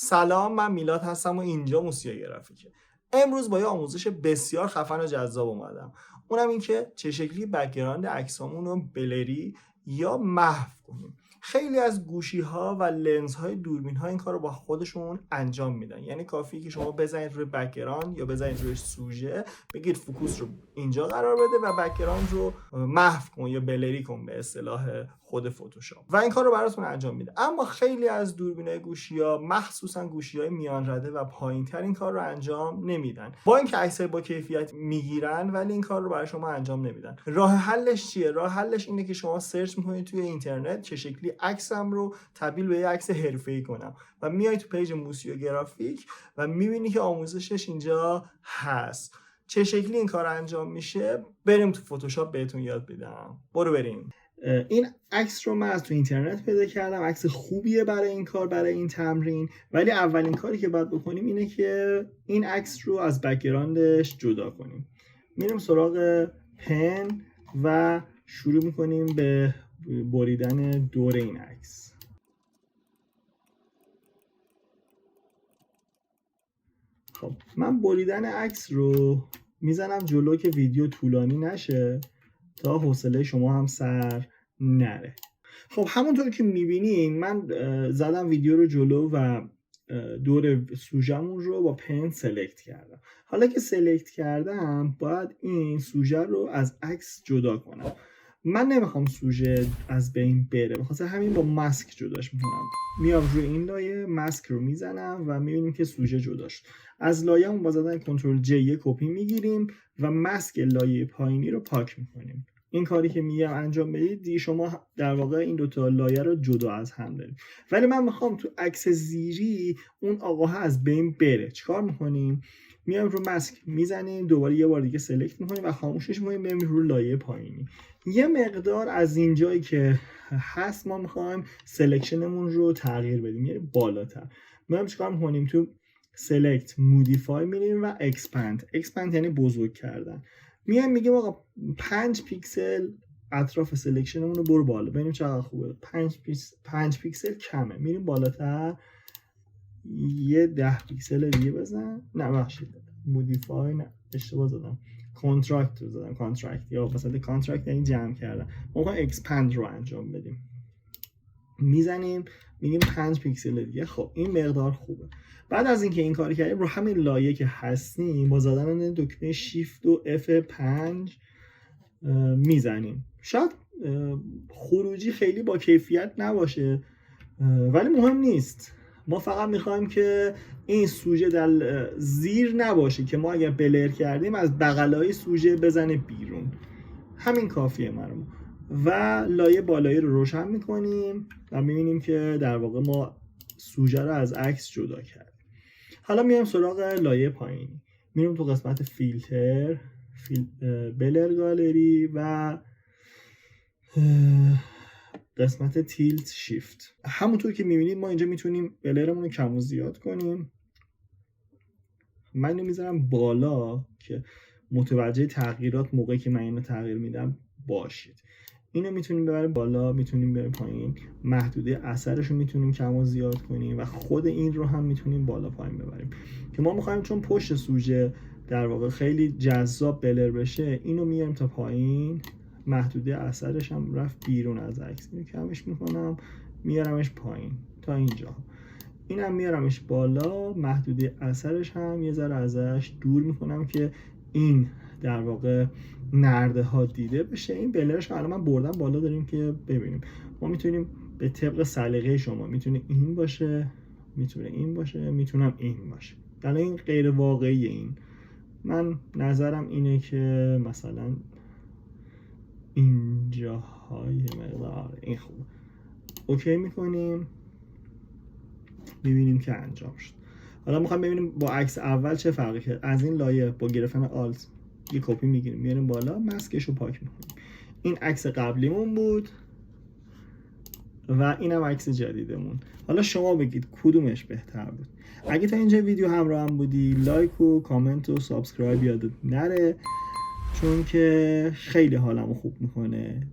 سلام، من میلاد هستم و اینجا موسیا گرافیکه. امروز با یه آموزش بسیار خفن و جذاب اومدم. اونم این که چه شکلی بک‌گراند عکسامون رو بلری یا محو کنیم. خیلی از گوشی ها و لنز های دوربین ها این کار رو با خودشون انجام میدن. یعنی کافیه که شما بزنید روی بک‌گراند یا بزنید روی سوژه، بگید فوکوس رو اینجا قرار بده و بک‌گراند رو محو کن یا بلری کن به اصطلاح خود فتوشاپ و این کار رو براتون انجام میده. اما خیلی از دوربینای گوشی‌ها مخصوصا گوشی‌های میان رده و پایین‌تر این کار رو انجام نمیدن. با اینکه عکسای با کیفیت میگیرن ولی این کار رو برای شما انجام نمیدن. راه حلش چیه؟ راه حلش اینه که شما سرچ میکنید توی اینترنت چه شکلی عکسم رو تبدیل به یه عکس حرفه‌ای کنم و میای تو پیج موسیا گرافیک و میبینی که آموزشش اینجا هست. چه شکلی این کار انجام میشه؟ بریم تو فتوشاپ بهتون یاد بدم. برو بریم. این عکس رو من از تو اینترنت پیدا کردم. عکس خوبیه برای این کار، برای این تمرین. ولی اولین کاری که باید بکنیم اینه که این عکس رو از بک‌گراندش جدا کنیم. میریم سراغ پن و شروع میکنیم به بریدن دور این عکس. خب من بریدن عکس رو میزنم جلو که ویدیو طولانی نشه تا حوصله شما هم سر نره. خب همونطور که میبینین من زدم ویدیو رو جلو و دور سوژه‌مون رو با پن سلکت کردم. حالا که سلکت کردم باید این سوژه رو از عکس جدا کنم. من نمیخوام سوژه از بین بره، بخاطر همین با ماسک جداش میکنم. میام روی این لایه ماسک رو میزنم و میبینیم که سوژه جدا شد. از لایه‌مون با زدن کنترل جی کپی میگیریم و ماسک لایه پایینی رو پاک میکنیم. این کاری که میگم انجام بدید شما در واقع این دوتا لایه رو جدا از هم دارید. ولی من میخوام تو عکس زیری اون آقاها از بین بره. چیکار میکنیم؟ میایم رو ماسک میزنیم، دوباره یه بار دیگه سلکت میکنیم و خاموشش میکنیم، بریم رو لایه پایینی. یه مقدار از اینجایی که هست ما میخوایم سلکشنمون رو تغییر بدیم، یعنی بالاتر. میایم چیکار میکنیم؟ تو سلکت مودیفای میریم و اکسپند یعنی بزرگ کردن. میایم میگیم آقا 5 پیکسل اطراف سلکشنمون رو برو بالا، ببینیم چقدر خوبه. 5 پیکسل کمه، میریم بالاتر. یه 10 پیکسل دیگه بزن. نه بخشید مودیفای، نه اشتباه زدم، کانترکت رو زدم. کانترکت یا مثلا کانترکت یعنی جمع کردن. ما میخوایم اکسپند رو انجام بدیم، میزنیم میگیم 5 پیکسل دیگه. خب این مقدار خوبه. بعد از اینکه این کاری کردیم رو همین لایه که هستیم با زدن دکمه شیفت و F5 میزنیم. شاید خروجی خیلی با کیفیت نباشه ولی مهم نیست. ما فقط میخوایم که این سوژه در زیر نباشه که ما اگر بلر کردیم از بغلای سوژه بزنه بیرون. همین کافیه مرمون. و لایه بالایی رو روشن میکنیم و میبینیم که در واقع ما سوژه رو از عکس جدا کردیم. حالا میایم سراغ لایه پایینی. میریم تو قسمت فیلتر، بلر گالری و قسمت تیلت شیفت. همونطور که میبینید ما اینجا میتونیم بلرمون رو کم و زیاد کنیم. من اینو میذارم بالا که متوجه تغییرات موقعی که من اینو تغییر میدم باشید. اینو میتونیم ببریم بالا، میتونیم بریم پایین. محدوده اثرش رو میتونیم کم و زیاد کنیم و خود این رو هم میتونیم بالا پایین ببریم که ما میخوایم چون پشت سوژه در واقع خیلی جذاب بلر بشه. اینو میاریم تا پایین، محدوده اثرش هم رفت بیرون از عکس، کمش میکنم میارمش پایین تا اینجا. اینم میارمش بالا، محدوده اثرش هم یه ذره ازش دور میکنم که این در واقع نرده ها دیده بشه. این بلرش الان من بردم بالا داریم که ببینیم. ما میتونیم به طبق سلیقه شما، میتونه این باشه، میتونه این باشه، میتونم این باشه. الان این غیر واقعی. این من نظرم اینه که مثلا اینجاهای مقدار این خوبه. اوکی میکنیم، ببینیم که انجام شد. حالا میخوایم ببینیم با عکس اول چه فرقی کرد. از این لایه با گرفتن آلت یه کپی میگیریم، میاریم بالا، ماسکش رو پاک میکنیم. این عکس قبلیمون بود و اینم عکس جدیدمون. حالا شما بگید کدومش بهتر بود. اگه تا اینجا ویدیو همراه هم بودی لایک و کامنت و سابسکرایب یادت نره، چون که خیلی حالمو خوب میکنه.